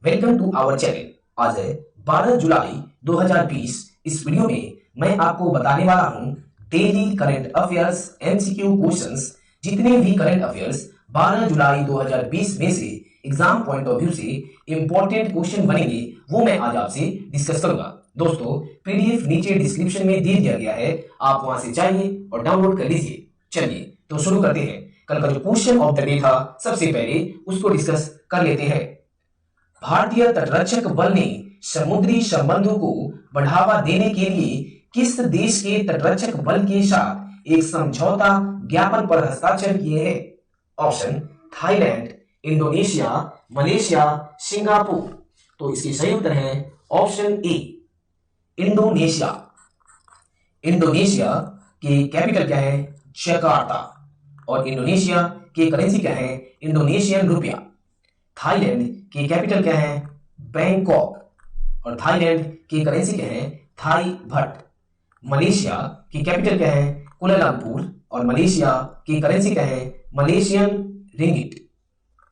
Welcome to our channel. आज है 12 जुलाई 2020। इस वीडियो में मैं आपको बताने वाला हूं daily current affairs MCQ questions. जितने भी करंट अफेयर्स 12 जुलाई 2020 में से एग्जाम पॉइंट ऑफ व्यू से इंपॉर्टेंट क्वेश्चन बनेंगे वो मैं आज आपसे डिस्कस करूंगा। दोस्तों, पीडीएफ नीचे डिस्क्रिप्शन में दे दिया गया है, आप वहां से जाइए और डाउनलोड कर लीजिए। चलिए तो शुरू करते हैं। कल का जो क्वेश्चन ऑफ द डे था, सबसे पहले उसको डिस्कस कर लेते हैं। भारतीय तटरक्षक बल ने समुद्री संबंधों को बढ़ावा देने के लिए किस देश के तटरक्षक बल के साथ एक समझौता ज्ञापन पर हस्ताक्षर किए हैं? Option Thailand, Indonesia, Malaysia, Singapore. तो इसके सही उत्तर है ऑप्शन ए, इंडोनेशिया। इंडोनेशिया की कैपिटल क्या है? जकार्ता। और इंडोनेशिया की करेंसी क्या है? Indonesian rupiah. थाईलैंड की कैपिटल क्या है? बैंकॉक। और थाईलैंड की करेंसी क्या है? Thai baht. मलेशिया की कैपिटल क्या है? कुलालमपुर। और मलेशिया की करेंसी क्या है? Malaysian ringgit.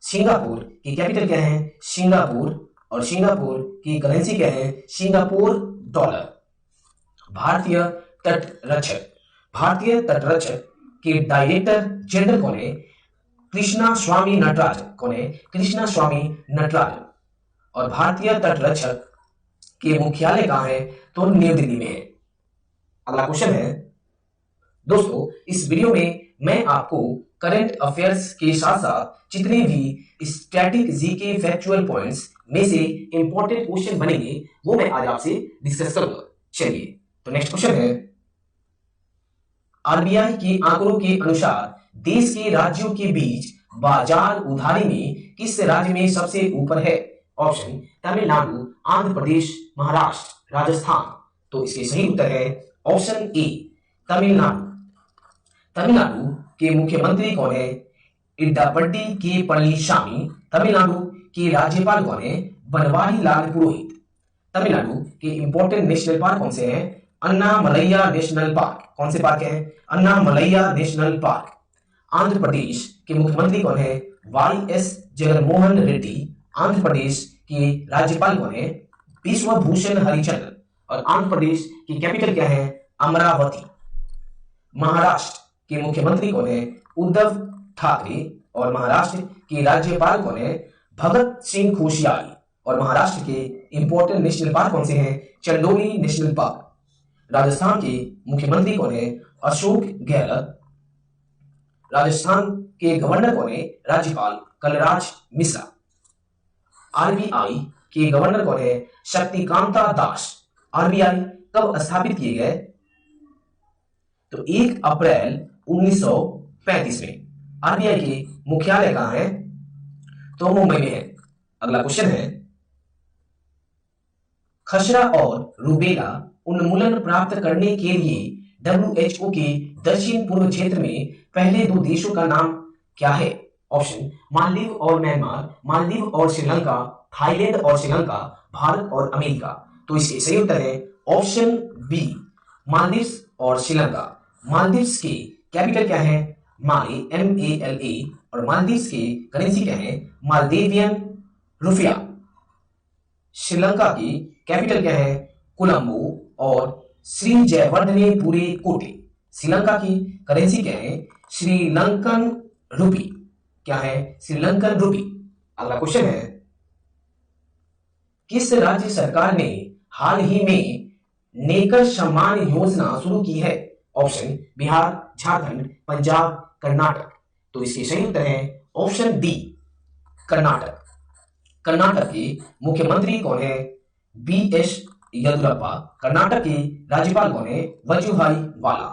सिंगापुर की कैपिटल क्या है? सिंगापुर। और सिंगापुर की करेंसी क्या है? Singapore dollar. भारतीय तटरक्षक के डायरेक्टर जनरल कौन है? कृष्णा स्वामी नटराज। कौन है? कृष्णा स्वामी नटराज। और भारतीय तटरक्षक के मुख्यालय कहां है? तो नई दिल्ली में है। अगला क्वेश्चन है दोस्तों, इस वीडियो में मैं आपको करंट अफेयर्स के साथ साथ जितने भी स्टैटिक जीके फैक्चुअल पॉइंट्स में से इंपॉर्टेंट क्वेश्चन बनेंगे वो मैं आज आपसे डिस्कस करूंगा। चलिए तो नेक्स्ट क्वेश्चन है, आरबीआई के आंकड़ों के अनुसार देश के राज्यों के बीच बाजार उधारी में किस राज्य में सबसे ऊपर है? ऑप्शन तमिलनाडु, आंध्र प्रदेश, महाराष्ट्र, राजस्थान। तो इसके सही उत्तर है ऑप्शन ए, तमिलनाडु। तमिलनाडु के मुख्यमंत्री कौन है? इड्डापड्डी के पळनिसामी। तमिलनाडु के राज्यपाल कौन है? बनवारी लाल पुरोहित। तमिलनाडु के इंपॉर्टेंट नेशनल पार्क कौन से हैं? अन्नामलैया नेशनल पार्क। कौन से पार्क हैं? अन्नामलैया नेशनल पार्क। आंध्र प्रदेश के मुख्यमंत्री कौन है? वाई.एस. जगनमोहन रेड्डी। आंध्र प्रदेश के राज्यपाल कौन है? विश्वभूषण हरिचंद्र। और आंध्र प्रदेश की कैपिटल क्या है? अमरावती। महाराष्ट्र के मुख्यमंत्री कौन है? उद्धव ठाकरे। और महाराष्ट्र के राज्यपाल कौन है? भगत सिंह कोश्यारी। और महाराष्ट्र के इंपॉर्टेंट नेशनल पार्क कौन से हैं? Chandoli national park. राजस्थान के मुख्यमंत्री कौन है? अशोक गहलोत। राजस्थान के गवर्नर कौन है? राज्यपाल कलराज मिश्रा। आरबीआई के गवर्नर कौन है? शक्तिकांता दास। आरबीआई कब स्थापित किए गए? तो 1 अप्रैल 1935 में। आरबीआई के मुख्यालय कहां है? तो मुंबई में है। अगला क्वेश्चन है, खसरा और रूबेला उन्मूलन प्राप्त करने के लिए WHO के दक्षिण पूर्व क्षेत्र में पहले दो देशों का नाम क्या है? ऑप्शन मालदीव और म्यांमार, मालदीव और श्रीलंका, थाईलैंड और श्रीलंका, भारत और अमेरिका। तो इसके सही उत्तर है ऑप्शन बी, मालदीव और श्रीलंका। मालदीव के कैपिटल क्या है? माले, MALA। और मालदीव के करेंसी क्या है? मालदीवियन रुपया। श्रीलंका की कैपिटल क्या है? कोलंबो। और श्री जयवर्धने पूरे कोटे। श्रीलंका की करेंसी क्या है? श्रीलंकन रुपी। क्या है? श्रीलंकन रुपी। अगला क्वेश्चन है, किस राज्य सरकार ने हाल ही में नेकर सम्मान योजना शुरू की है? ऑप्शन बिहार, झारखंड, पंजाब, कर्नाटक। तो इसके सही उत्तर है ऑप्शन डी, कर्नाटक। कर्नाटक के मुख्यमंत्री कौन है? BS येदियुरप्पा। कर्नाटक के राज्यपाल कौन है? वजुभाई वाला।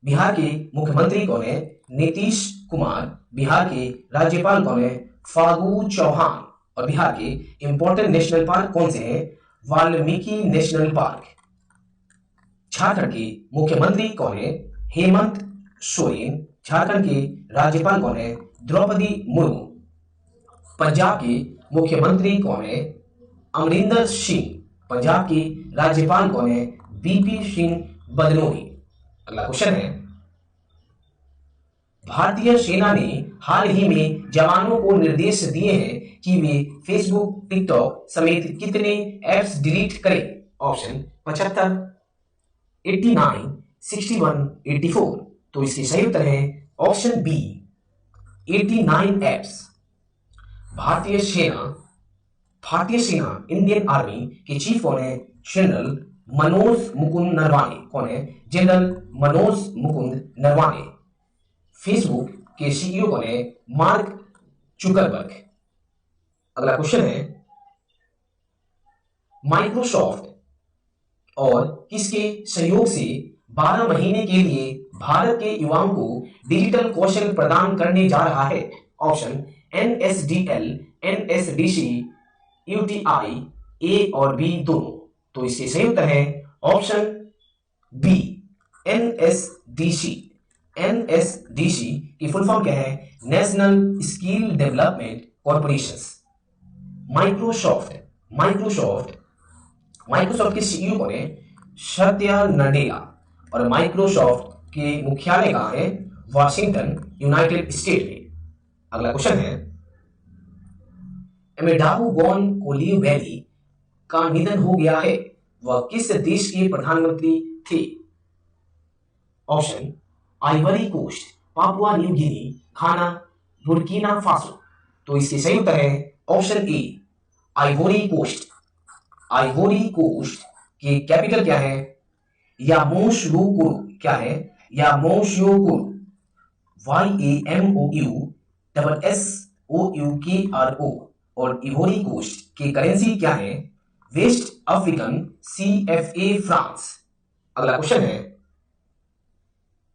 बिहार के मुख्यमंत्री कौन है? नीतीश कुमार। बिहार के राज्यपाल कौन है? फागू चौहान। और बिहार के इंपॉर्टेंट नेशनल पार्क कौन से हैं? Valmiki national park. झारखंड के मुख्यमंत्री कौन है? हेमंत सोरेन। झारखंड के राज्यपाल कौन है? द्रौपदी मुर्मू। पंजाब के मुख्यमंत्री कौन है? अमरिंदर सिंह। पंजाब के राज्यपाल कौन है? BP सिंह बदनोई। अगला क्वेश्चन है, भारतीय सेना ने हाल ही में जवानों को निर्देश दिए हैं कि वे फेसबुक, टिकटॉक समेत कितने ऐप्स डिलीट करें? ऑप्शन 75, 89, 61, 84। तो इसके सही उत्तर है ऑप्शन बी 89 ऐप्स। भारतीय सेना इंडियन आर्मी के चीफ कौन है? जनरल मनोज मुकुंद नरवाने। कौन है? जनरल मनोज मुकुंद नरवाने। फेसबुक के सीईओ कौन है? Mark Zuckerberg. अगला क्वेश्चन है, माइक्रोसॉफ्ट और किसके सहयोग से 12 महीने के लिए भारत के युवाओं को डिजिटल कौशल प्रदान करने जा रहा है? ऑप्शन NSDL, NSDC, UTI, ए और बी दोनों। तो इसके सही उत्तर है ऑप्शन बी NSDC। NSDC की फुल फॉर्म क्या है? National skill development corporation. Microsoft के सीईओ कौन है? सत्या नडेला। और माइक्रोसॉफ्ट के मुख्यालय कहां है? वाशिंगटन, यूनाइटेड स्टेट में। अगला क्वेश्चन है, एमेडाओ गोनकोलिवैली का निधन हो गया है, वह किस देश के प्रधानमंत्री थे? Option Ivory Coast, Papua New Guinea, Ghana, Burkina Faso. तो इसके सही उत्तर है option A Ivory Coast. Ivory Coast की कैपिटल क्या है? यामोसुकुरो। क्या है? यामोसुकुरो। YAMOUSSOUKRO। और इवोरी कोस्ट की करेंसी क्या है? West African CFA francs. अगला क्वेश्चन है,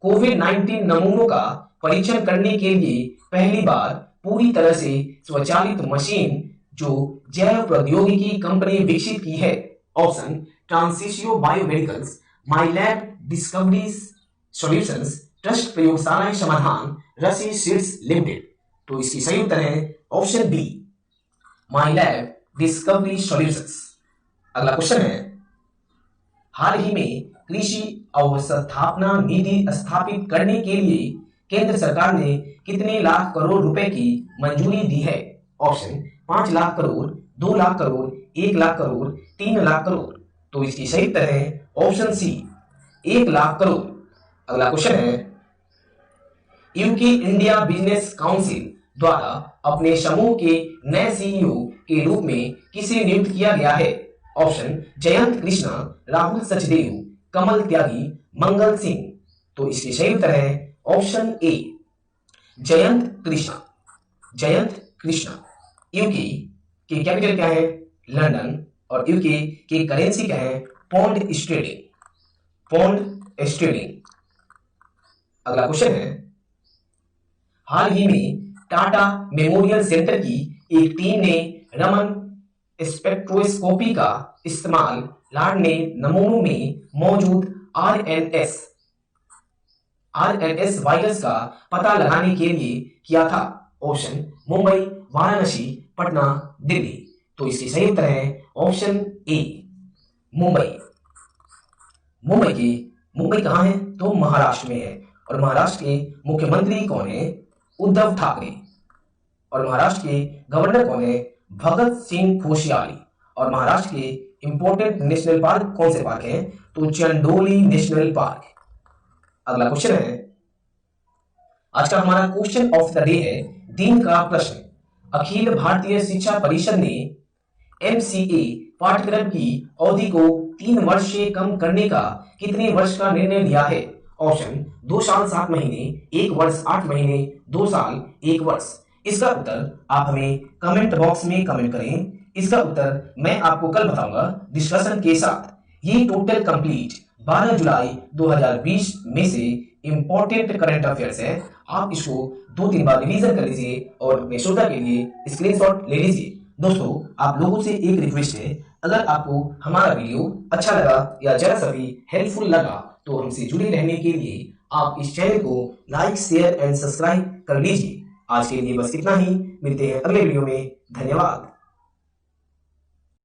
कोविड-19 नमूनों का परीक्षण करने के लिए पहली बार पूरी तरह से स्वचालित मशीन जो जैव प्रौद्योगिकी कंपनी विकसित की है? ऑप्शन ट्रांसिशियो बायोमेडिकल्स, माइलैब डिस्कवरी सॉल्यूशंस, ट्रस्ट प्रयोगशालाएं समाधान, रसी सीड्स लिमिटेड। तो इसकी सही उत्तर है ऑप्शन बी माइलैब डिस्कवरी सॉल्यूशंस। अगला क्वेश्चन है, हाल ही में कृषि अवसंस्थापना नीति स्थापित करने के लिए केंद्र सरकार ने कितने लाख करोड़ रुपए की मंजूरी दी है? ऑप्शन 5 लाख करोड़, 2 लाख करोड़, 1 लाख करोड़, 3 लाख करोड़। तो इसकी सही उत्तर है ऑप्शन सी 1 लाख करोड़। अगला क्वेश्चन है, यूके इंडिया बिजनेस काउंसिल द्वारा अपने समूह के नए सीईओ के रूप में किसे नियुक्त किया गया है? ऑप्शन जयंत कृष्णा, राहुल सचदेव, कमल त्यागी, मंगल सिंह। तो इसकी सही उत्तर है option A Jayant Krishna. Jayant Krishna. UK की कैपिटल क्या है? लंदन। और यूके की करेंसी क्या है? Pound sterling. Pound sterling. अगला क्वेश्चन है, हाल ही में टाटा मेमोरियल सेंटर की एक टीम ने रमन स्पेक्ट्रोस्कोपी का इस्तेमाल लार्ने नमूनों में मौजूद RNS वायरस का पता लगाने के लिए किया था। ऑप्शन मुंबई, वाराणसी, पटना, दिल्ली। तो इसकी सही उत्तर है ऑप्शन ए मुंबई। मुंबई कहां है? तो महाराष्ट्र में है। और महाराष्ट्र के मुख्यमंत्री कौन है? उद्धव ठाकरे। और महाराष्ट्र के गवर्नर कौन है? भगत सिंह कोश्यारी। और महाराष्ट्र के इंपोर्टेंट नेशनल पार्क कौन से पार्क हैं? तो चंडोली नेशनल पार्क। अगला क्वेश्चन है, आज का हमारा क्वेश्चन ऑफ द डे है दिन का प्रश्न। अखिल भारतीय शिक्षा परिषद ने MCA पाठ्यक्रम की अवधि को 3 वर्ष से कम करने का कितने वर्ष का निर्णय लिया है? ऑप्शन 2 साल 7 महीने, 1 वर्ष 8 महीने, 2 साल 1 वर्ष। इसका उत्तर आप हमें कमेंट बॉक्स में कमेंट करें। इसका उत्तर मैं आपको कल बताऊंगा डिस्कशन के साथ। ये टोटल कंप्लीट 12 जुलाई 2020 में से इंपॉर्टेंट करंट अफेयर्स है। आप इसको 2-3 बार रिवीजन कर लीजिए और अपने श्रोता के लिए स्क्रीनशॉट ले लीजिए। दोस्तों, आप लोगों से एक रिक्वेस्ट है, अगर आपको हमारा वीडियो अच्छा लगा या जरा सा भी हेल्पफुल लगा तो हमसे जुड़े रहने के लिए आप इस चैनल को लाइक, शेयर एंड सब्सक्राइब कर लीजिए। आज के लिए बस इतना ही। मिलते हैं अगले वीडियो में। धन्यवाद।